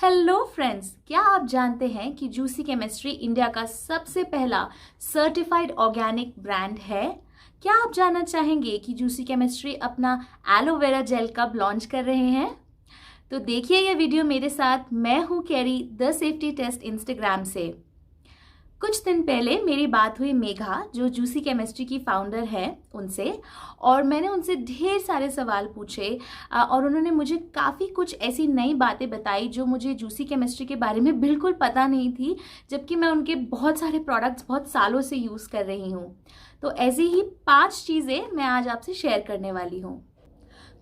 Hello friends, क्या आप जानते हैं कि जूसी केमिस्ट्री इंडिया का सबसे पहला सर्टिफाइड ऑर्गेनिक ब्रांड है। क्या आप जानना चाहेंगे कि जूसी केमिस्ट्री अपना एलोवेरा जेल कब लॉन्च कर रहे हैं? तो देखिए ये वीडियो मेरे साथ। मैं हूं carry the safety test Instagram से। कुछ दिन पहले मेरी बात हुई मेघा, जो जूसी केमिस्ट्री की फाउंडर है, उनसे, और मैंने उनसे ढेर सारे सवाल पूछे और उन्होंने मुझे काफ़ी कुछ ऐसी नई बातें बताई जो मुझे जूसी केमिस्ट्री के बारे में बिल्कुल पता नहीं थी, जबकि मैं उनके बहुत सारे प्रोडक्ट्स बहुत सालों से यूज़ कर रही हूँ। तो ऐसी ही 5 चीज़ें मैं आज आपसे शेयर करने वाली हूँ।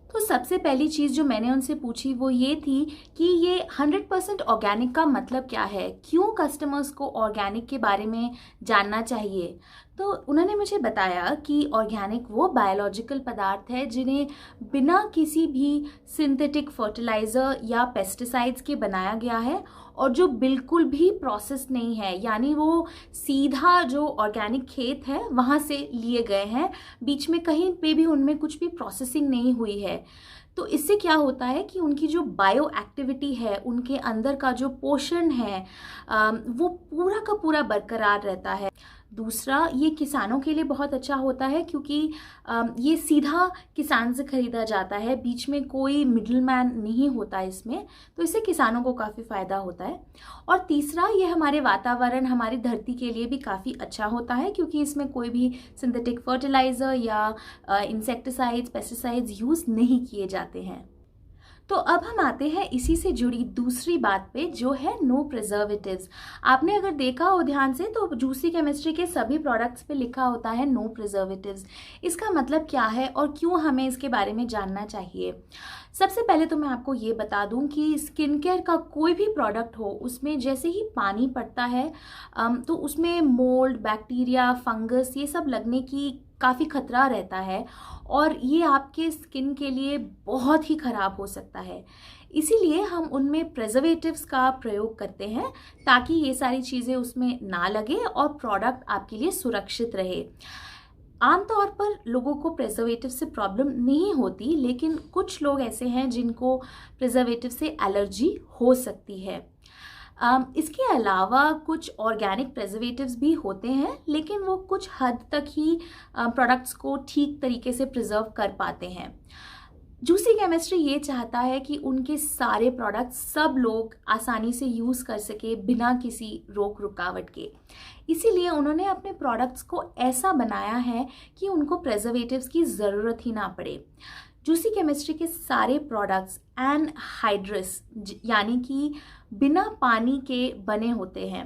तो सबसे पहली चीज़ जो मैंने उनसे पूछी वो ये थी कि ये 100% ऑर्गेनिक का मतलब क्या है, क्यों कस्टमर्स को ऑर्गेनिक के बारे में जानना चाहिए। तो उन्होंने मुझे बताया कि ऑर्गेनिक वो बायोलॉजिकल पदार्थ है जिन्हें बिना किसी भी सिंथेटिक फर्टिलाइज़र या पेस्टिसाइड्स के बनाया गया है और जो बिल्कुल भी प्रोसेस नहीं है, यानी वो सीधा जो ऑर्गेनिक खेत है वहाँ से लिए गए हैं, बीच में कहीं पे भी उनमें कुछ भी प्रोसेसिंग नहीं हुई है। तो इससे क्या होता है कि उनकी जो बायो एक्टिविटी है, उनके अंदर का जो पोषण है वो पूरा का पूरा बरकरार रहता है। दूसरा, ये किसानों के लिए बहुत अच्छा होता है क्योंकि ये सीधा किसान से खरीदा जाता है, बीच में कोई मिडलमैन नहीं होता इसमें, तो इससे किसानों को काफ़ी फ़ायदा होता है। और तीसरा, ये हमारे वातावरण, हमारी धरती के लिए भी काफ़ी अच्छा होता है क्योंकि इसमें कोई भी सिंथेटिक फर्टिलाइज़र या इंसेक्टिसाइड्स, पेस्टिसाइड्स यूज़ नहीं किए जाते हैं। तो अब हम आते हैं इसी से जुड़ी दूसरी बात पे, जो है नो प्रिजर्वेटिव्स। आपने अगर देखा हो ध्यान से तो जूसी केमिस्ट्री के सभी प्रोडक्ट्स पे लिखा होता है नो प्रिजर्वेटिव्स। इसका मतलब क्या है और क्यों हमें इसके बारे में जानना चाहिए? सबसे पहले तो मैं आपको ये बता दूं कि स्किन केयर का कोई भी प्रोडक्ट हो, उसमें जैसे ही पानी पड़ता है तो उसमें मोल्ड, बैक्टीरिया, फंगस, ये सब लगने की काफ़ी खतरा रहता है और ये आपके स्किन के लिए बहुत ही ख़राब हो सकता है। इसीलिए हम उनमें प्रिजर्वेटिव्स का प्रयोग करते हैं ताकि ये सारी चीज़ें उसमें ना लगे और प्रोडक्ट आपके लिए सुरक्षित रहे। आमतौर पर लोगों को प्रिजर्वेटिव से प्रॉब्लम नहीं होती, लेकिन कुछ लोग ऐसे हैं जिनको प्रिजर्वेटिव से एलर्जी हो सकती है। इसके अलावा कुछ ऑर्गेनिक प्रिजर्वेटिव्स भी होते हैं, लेकिन वो कुछ हद तक ही प्रोडक्ट्स को ठीक तरीके से प्रिजर्व कर पाते हैं। जूसी केमिस्ट्री ये चाहता है कि उनके सारे प्रोडक्ट्स सब लोग आसानी से यूज़ कर सके बिना किसी रोक रुकावट के। इसीलिए उन्होंने अपने प्रोडक्ट्स को ऐसा बनाया है कि उनको प्रिजर्वेटिव्स की ज़रूरत ही ना पड़े। जूसी केमिस्ट्री के सारे प्रोडक्ट्स एनहाइड्रस यानी कि बिना पानी के बने होते हैं।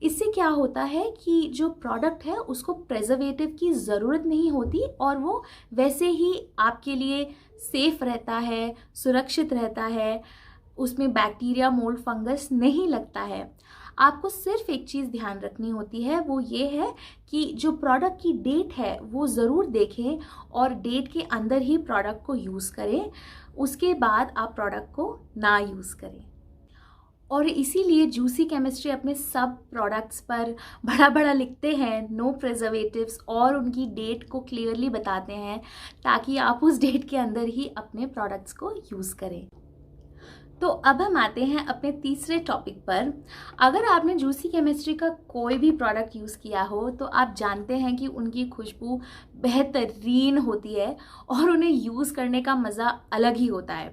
इससे क्या होता है कि जो प्रोडक्ट है उसको प्रिजर्वेटिव की ज़रूरत नहीं होती और वो वैसे ही आपके लिए सेफ रहता है, सुरक्षित रहता है, उसमें बैक्टीरिया, मोल्ड, फंगस नहीं लगता है। आपको सिर्फ एक चीज़ ध्यान रखनी होती है, वो ये है कि जो प्रोडक्ट की डेट है वो ज़रूर देखें और डेट के अंदर ही प्रोडक्ट को यूज़ करें। उसके बाद आप प्रोडक्ट को ना यूज़ करें। और इसीलिए जूसी केमिस्ट्री अपने सब प्रोडक्ट्स पर बड़ा बड़ा लिखते हैं नो प्रिजर्वेटिव्स और उनकी डेट को क्लियरली बताते हैं ताकि आप उस डेट के अंदर ही अपने प्रोडक्ट्स को यूज़ करें। तो अब हम आते हैं अपने तीसरे टॉपिक पर। अगर आपने जूसी केमिस्ट्री का कोई भी प्रोडक्ट यूज़ किया हो तो आप जानते हैं कि उनकी खुशबू बेहतरीन होती है और उन्हें यूज़ करने का मज़ा अलग ही होता है।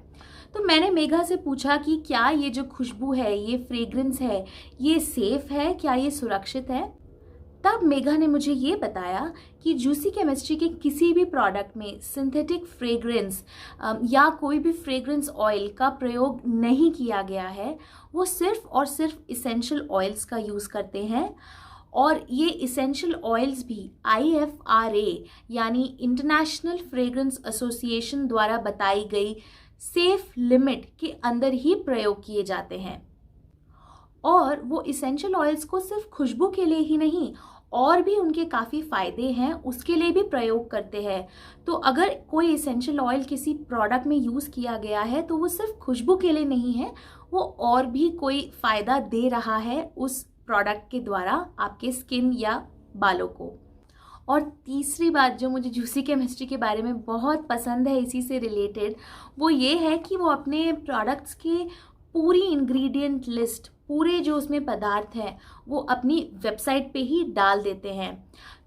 तो मैंने मेघा से पूछा कि क्या ये जो खुशबू है, ये फ्रेग्रेंस है, ये सेफ़ है, क्या ये सुरक्षित है? तब मेघा ने मुझे ये बताया कि जूसी केमिस्ट्री के किसी भी प्रोडक्ट में सिंथेटिक फ्रेग्रेंस या कोई भी फ्रेग्रेंस ऑयल का प्रयोग नहीं किया गया है। वो सिर्फ और सिर्फ इसेंशियल ऑयल्स का यूज़ करते हैं और ये इसेंशियल ऑयल्स भी IFRA यानी इंटरनेशनल फ्रेग्रेंस एसोसिएशन द्वारा बताई गई सेफ लिमिट के अंदर ही प्रयोग किए जाते हैं। और वो इसेंशियल ऑयल्स को सिर्फ खुशबू के लिए ही नहीं, और भी उनके काफ़ी फ़ायदे हैं, उसके लिए भी प्रयोग करते हैं। तो अगर कोई इसेंशियल ऑयल किसी प्रोडक्ट में यूज़ किया गया है तो वो सिर्फ खुशबू के लिए नहीं है, वो और भी कोई फ़ायदा दे रहा है उस प्रोडक्ट के द्वारा आपके स्किन या बालों को। और तीसरी बात जो मुझे जूसी केमिस्ट्री के बारे में बहुत पसंद है इसी से रिलेटेड, वो ये है कि वो अपने प्रोडक्ट्स के पूरी इंग्रेडिएंट लिस्ट, पूरे जो उसमें पदार्थ हैं वो अपनी वेबसाइट पे ही डाल देते हैं।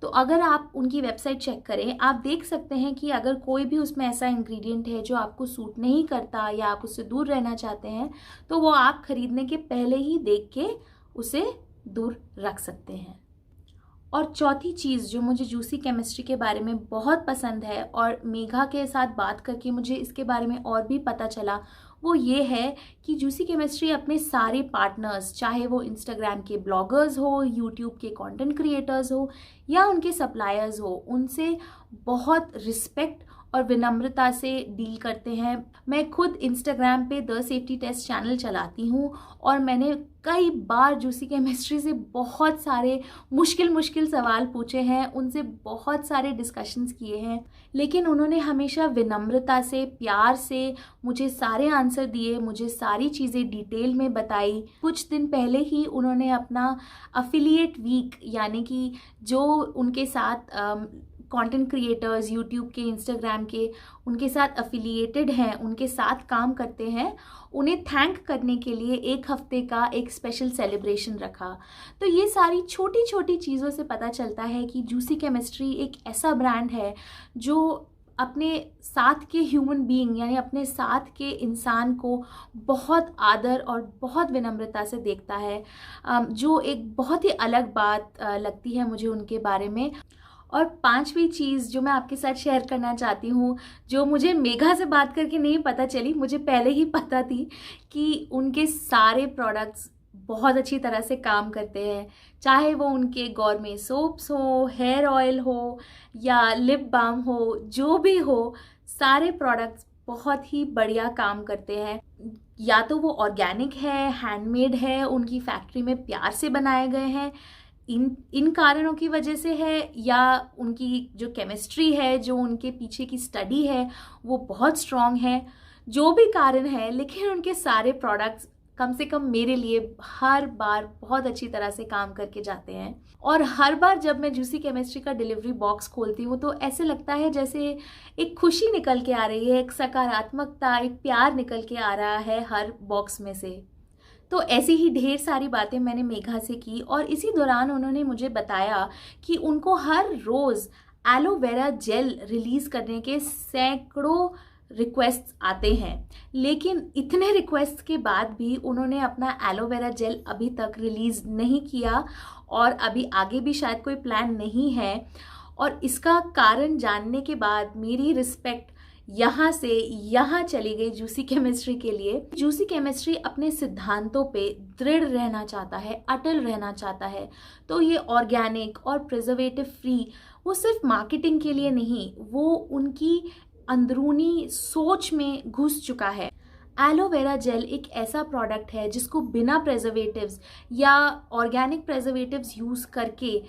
तो अगर आप उनकी वेबसाइट चेक करें, आप देख सकते हैं कि अगर कोई भी उसमें ऐसा इंग्रेडिएंट है जो आपको सूट नहीं करता या आप उससे दूर रहना चाहते हैं, तो वो आप खरीदने के पहले ही देख के उसे दूर रख सकते हैं। और चौथी चीज़ जो मुझे जूसी केमिस्ट्री के बारे में बहुत पसंद है और मेघा के साथ बात करके मुझे इसके बारे में और भी पता चला, वो ये है कि जूसी केमिस्ट्री अपने सारे पार्टनर्स, चाहे वो इंस्टाग्राम के ब्लॉगर्स हो, यूट्यूब के कंटेंट क्रिएटर्स हो या उनके सप्लायर्स हो, उनसे बहुत रिस्पेक्ट और विनम्रता से डील करते हैं। मैं खुद इंस्टाग्राम पे द सेफ्टी टेस्ट चैनल चलाती हूँ और मैंने कई बार जूसी केमिस्ट्री से बहुत सारे मुश्किल सवाल पूछे हैं, उनसे बहुत सारे डिस्कशंस किए हैं, लेकिन उन्होंने हमेशा विनम्रता से, प्यार से मुझे सारे आंसर दिए, मुझे सारी चीज़ें डिटेल में बताई। कुछ दिन पहले ही उन्होंने अपना अफिलिएट वीक, यानी कि जो उनके साथ कंटेंट क्रिएटर्स यूट्यूब के, इंस्टाग्राम के, उनके साथ अफिलिएटेड हैं, उनके साथ काम करते हैं, उन्हें थैंक करने के लिए 1 हफ्ते का एक स्पेशल सेलिब्रेशन रखा। तो ये सारी छोटी छोटी चीज़ों से पता चलता है कि जूसी केमिस्ट्री एक ऐसा ब्रांड है जो अपने साथ के ह्यूमन बीइंग, यानी अपने साथ के इंसान को बहुत आदर और बहुत विनम्रता से देखता है, जो एक बहुत ही अलग बात लगती है मुझे उनके बारे में। और 5वीं चीज़ जो मैं आपके साथ शेयर करना चाहती हूँ, जो मुझे मेघा से बात करके नहीं पता चली, मुझे पहले ही पता थी कि उनके सारे प्रोडक्ट्स बहुत अच्छी तरह से काम करते हैं, चाहे वो उनके गॉर्मे सोप्स हो, हेयर ऑयल हो या लिप बाम हो, जो भी हो, सारे प्रोडक्ट्स बहुत ही बढ़िया काम करते हैं। या तो वो ऑर्गेनिक है, हैंडमेड है, उनकी फैक्ट्री में प्यार से बनाए गए हैं, इन कारणों की वजह से है, या उनकी जो केमिस्ट्री है, जो उनके पीछे की स्टडी है वो बहुत स्ट्रॉन्ग है। जो भी कारण है, लेकिन उनके सारे प्रोडक्ट्स कम से कम मेरे लिए हर बार बहुत अच्छी तरह से काम करके जाते हैं। और हर बार जब मैं जूसी केमिस्ट्री का डिलीवरी बॉक्स खोलती हूँ तो ऐसे लगता है जैसे एक खुशी निकल के आ रही है, एक सकारात्मकता, एक प्यार निकल के आ रहा है हर बॉक्स में से। तो ऐसी ही ढेर सारी बातें मैंने मेघा से की और इसी दौरान उन्होंने मुझे बताया कि उनको हर रोज़ एलोवेरा जेल रिलीज़ करने के सैकड़ों रिक्वेस्ट आते हैं, लेकिन इतने रिक्वेस्ट के बाद भी उन्होंने अपना एलोवेरा जेल अभी तक रिलीज़ नहीं किया और अभी आगे भी शायद कोई प्लान नहीं है। और इसका कारण जानने के बाद मेरी रिस्पेक्ट यहाँ से यहाँ चली गई जूसी केमिस्ट्री के लिए। जूसी केमिस्ट्री अपने सिद्धांतों पे दृढ़ रहना चाहता है, अटल रहना चाहता है। तो ये ऑर्गेनिक और प्रिजर्वेटिव फ्री वो सिर्फ मार्केटिंग के लिए नहीं, वो उनकी अंदरूनी सोच में घुस चुका है। एलोवेरा जेल एक ऐसा प्रोडक्ट है जिसको बिना प्रेजर्वेटिव्स या ऑर्गेनिक प्रेजर्वेटिव्स यूज़ करके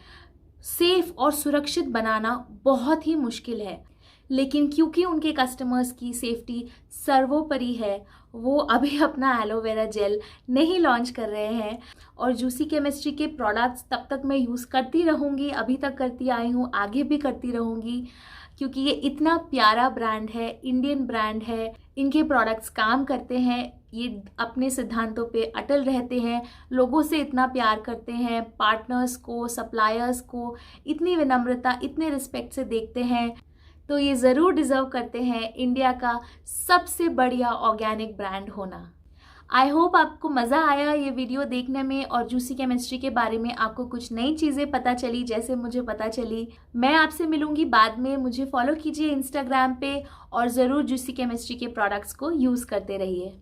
सेफ और सुरक्षित बनाना बहुत ही मुश्किल है, लेकिन क्योंकि उनके कस्टमर्स की सेफ्टी सर्वोपरि है, वो अभी अपना एलोवेरा जेल नहीं लॉन्च कर रहे हैं। और जूसी केमिस्ट्री के प्रोडक्ट्स तब तक मैं यूज़ करती रहूँगी, अभी तक करती आई हूँ, आगे भी करती रहूँगी, क्योंकि ये इतना प्यारा ब्रांड है, इंडियन ब्रांड है, इनके प्रोडक्ट्स काम करते हैं, ये अपने सिद्धांतों पे अटल रहते हैं, लोगों से इतना प्यार करते हैं, पार्टनर्स को, सप्लायर्स को इतनी विनम्रता, इतने रिस्पेक्ट से देखते हैं। तो ये ज़रूर डिज़र्व करते हैं इंडिया का सबसे बढ़िया ऑर्गेनिक ब्रांड होना। आई होप आपको मज़ा आया ये वीडियो देखने में और जूसी केमिस्ट्री के बारे में आपको कुछ नई चीज़ें पता चली जैसे मुझे पता चली। मैं आपसे मिलूंगी बाद में, मुझे फॉलो कीजिए इंस्टाग्राम पे और ज़रूर जूसी केमिस्ट्री के प्रोडक्ट्स को यूज़ करते रहिए।